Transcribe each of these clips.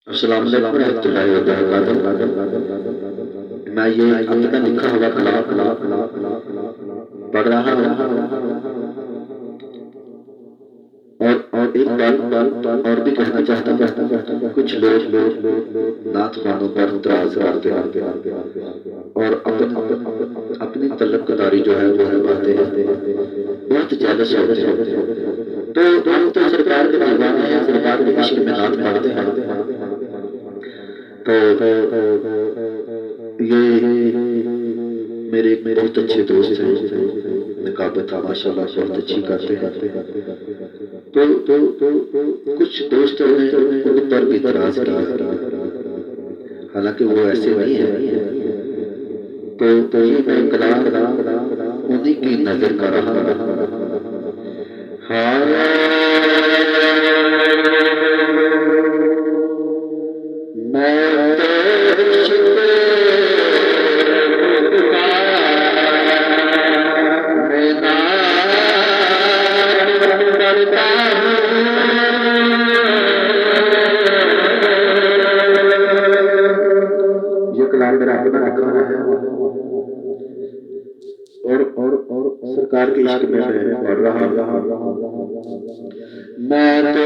अस्सलाम वालेकुम रहमतुल्लाहि व बरकातहू। मैं ये अपना लिखा हुआ कलाम पढ़ रहा हूँ और एक बात और भी कहना चाहता हूँ। कुछ लोग नात ख़ानों पर इतराज़ करते हैं और अपनी तलबकदारी जो है वो निभाते हैं, बहुत जेलस होते हैं। तो हम तो सरकार के दीवाने हैं, सरकार के इश्क में नात पढ़ते हैं। तो ये मेरे एक बहुत अच्छे दोस्त हैं, नकाबत माशाल्लाह बहुत अच्छी करते हैं। तो कुछ दोस्तों ने उन पर भी इतराज़ किया, हालांकि वो ऐसे नहीं है। तो ये मैं कलाम उन्हीं की नजर कर रहा ये कलाम मेरा अपना लिखा है और सरकार के इश्क में मैं पढ़ रहा मैं तो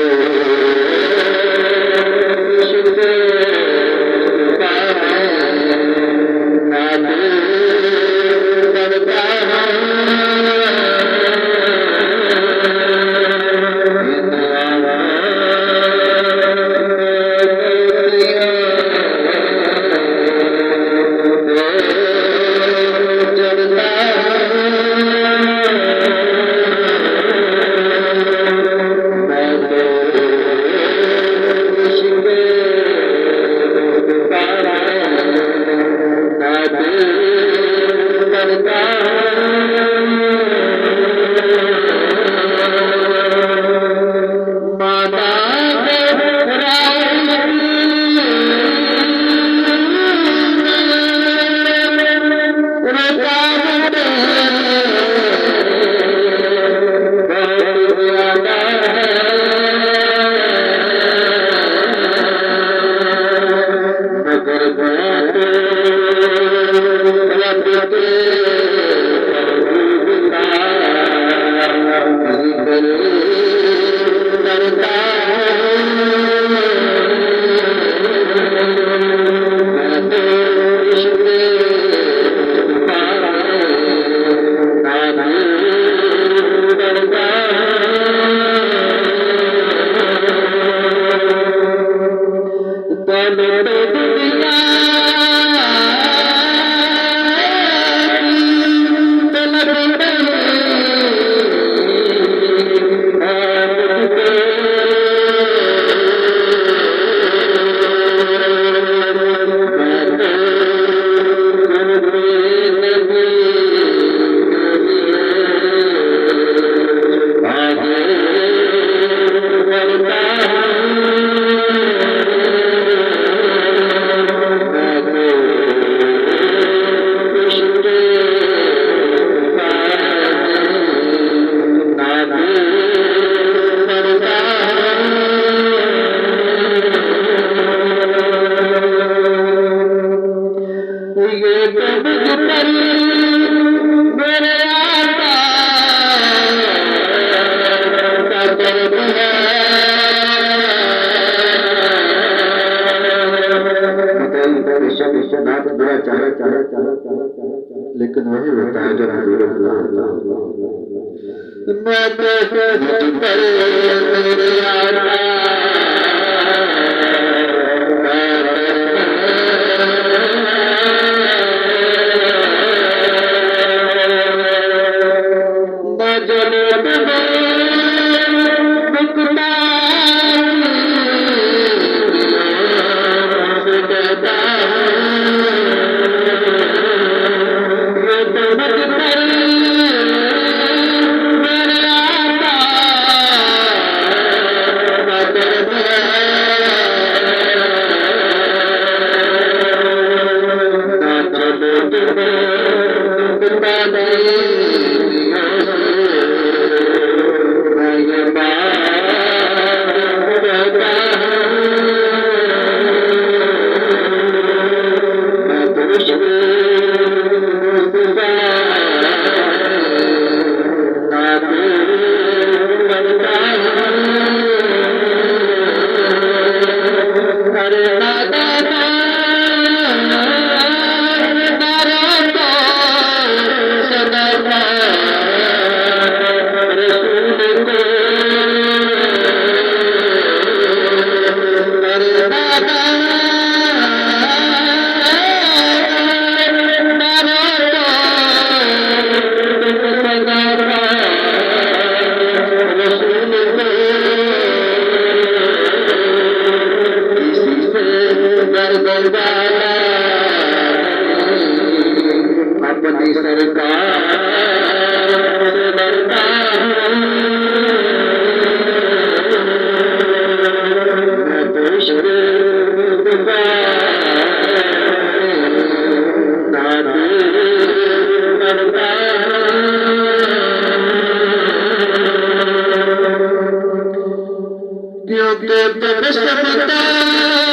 लेकिन वही होता है जो हजूर अल्लाह मैं तो मेरे क्योंकि परस्ता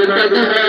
Thank you.